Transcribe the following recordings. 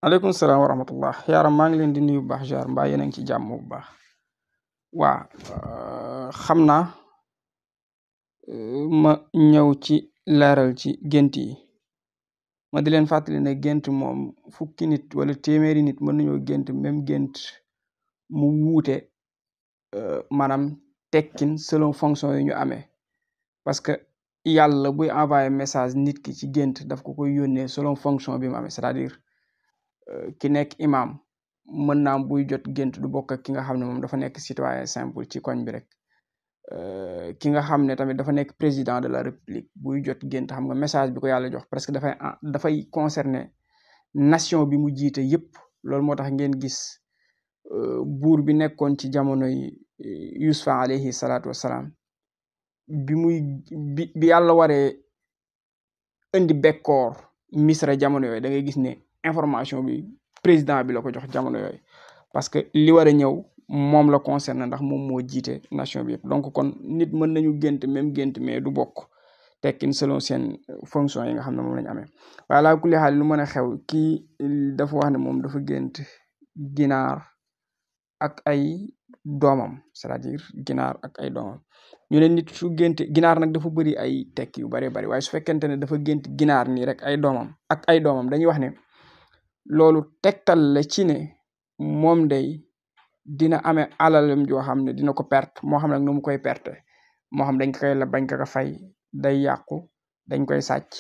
aleykum salaam wa rahmatullah yaaram maa ngi leen di nuyu bu baax jaar mbaa yéen a ngi ci jàmm bu baax waa xam naa ma ñëw ci leeral ci gént yi ma di leen fàttali ne gént moom fukki nit wala téeméeri nit mën nañoo gént même gént mu wuute maanaam tekkin selon fonction yi ñu amee parce que yàlla buy envoyé message nit ki ci gént daf ko koy yónnee selon fonction bi mu amee c'est-à-dire ki nekk imam mën naam buy jot gént du bokk ak ki nga xam ne moom dafa nekk citoyen simple ci koñ bi rek ki nga xam ne tamit dafa nekk président de la république buy jot gént xam nga message bi ko yàlla jox presque dafay concerner nation bi mu jiite yépp loolu moo tax ngeen gis buur bi nekkoon ci jamonoy Yusufa alayhi salaatu wassalaam bi yàlla waree indi bekkoor misra jamono yooyu da ngay gis ne information bi président bi la ko jox jamono yooyu parce que li war a ñëw moom la concerne ndax moom moo jiite nation bi yëpp donc kon nit mën nañu gént même gént mais du bokk tekkin selon seen fonction yi nga xam ne moom lañu amee waaye laa kulli xaal lu mën a xew kii dafa wax ne moom dafa gént ginaar ak ay doomam c'est-à-dire ginaar ak ay doomam ñu ne nit su génte ginaar nag dafa bëri ay tekki yu bari bari waaye su fekkente ne dafa gént ginaar nii rek ay doomam dañuy wax ne loolu tegtal la ci ne moom day dina amee alalam joo xam ne dina ko perte moo xam nag nu mu koy perte moo xam dañ koy la bañ ko fay day yàqu dañ koy sàcc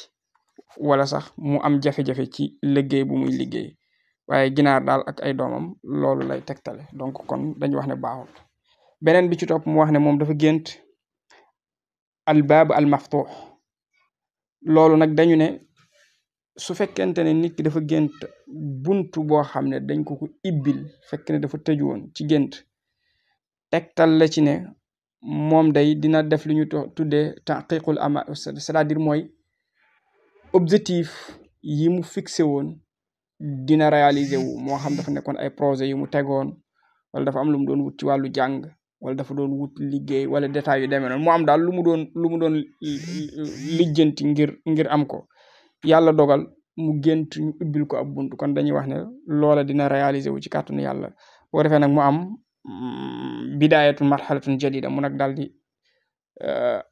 wala sax mu am jafe-jafe ci liggéey bu muy liggéey waaye ginaar daal ak ay doomam loolu lay tegtale donc kon dañuy wax ne baaxul beneen bi ci topp mu wax ne moom dafa gént albaab al maftuux loolu nag dañu ne su fekkente ne nit ki dafa gént buntu boo xam ne dañ ko ibbil fekk ne dafa tëju woon ci gént tegtal la ci ne moom day dina def lu ñu tuddee taqiqul ama c'est-à-dire mooy objectif yi mu fixé woon dina réaliser wu moo xam dafa nekkoon ay projet yu mu tegoon wala dafa am lu mu doon wut ci wàllu jàng wala dafa doon wut liggéey wala détails yu demee noonu mu am daal lu mu doon lijjanti ngir am ko yàlla dogal mu gént ñu ubbil ko ab buntu kon dañuy wax ne loola dina réaliser wu ci kàttanu yàlla boo defee nag mu am bidaayatul marxalatun jadida mu nag daal di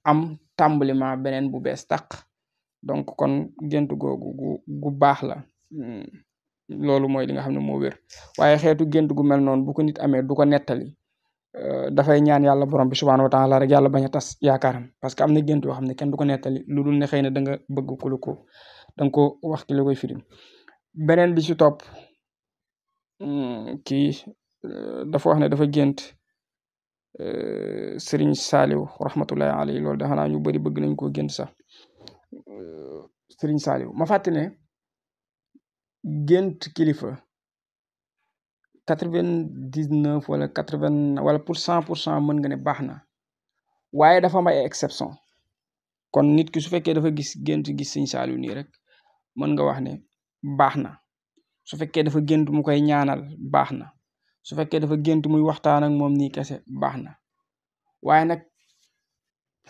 am tàmbaliment beneen bu bees tàq donc kon gént googu gu baax la loolu mooy li nga xam ne moo wér waaye xeetu gént gu mel noonu bu ko nit amee du ko nettali dafay ñaan yàlla borom bi subhaanahu wa taala rek yàlla bañ a tas yaakaaram parce que am na gént yoo xam ne kenn du ko nettali lu dul ne xëy na da nga bëgg ko danga ko wax ki la koy firi beneen bi ci topp kii dafa wax ne dafa gént Sëriñ Saaliw rahmatullahi alayhi loolu dafa naa ñu bari bëgg nañ koo gént sax Sëriñ Saaliw ma fàtte ne gént kilifa 99 wala 80 wala pour 100% mën nga ne baax na waaye dafa am ay exception kon nit ki su fekkee dafa gis Sëriñ Saaliw nii rek mën nga wax ne baax na su fekkee dafa gént mu koy ñaanal baax na su fekkee dafa gént muy waxtaan ak moom nii kese baax na waaye nag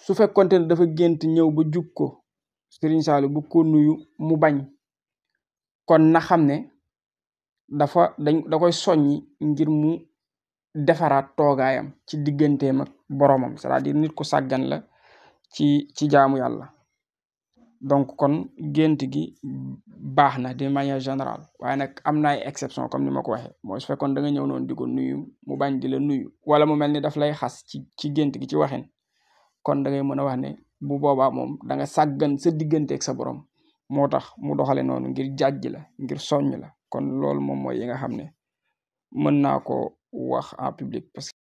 su fekkonte ne dafa gént ñëw ba jub ko Sëriñ Saaliw bu ko nuyu mu bañ kon na xam ne da koy soññi ngir mu defaraat toogaayam ci digganteem ak boroomam c'est-à-dire nit ku sàggan la ci jaamu yàlla donc kon gént gi baax na de manière générale waaye nag am na ay exception comme ni ma ko waxee mooy su fekkoon da nga ñëw noonu di ko nuyu mu bañ di la nuyu wala mu mel ni daf lay xas ci gént gi ci waxin kon da ngay mën a wax ne bu boobaa moom da nga sàggan sa diggante ak sa borom moo tax mu doxale noonu ngir jàjj la ngir soññ la kon loolu moom mooy yi nga xam ne mën naa ko wax en public parce que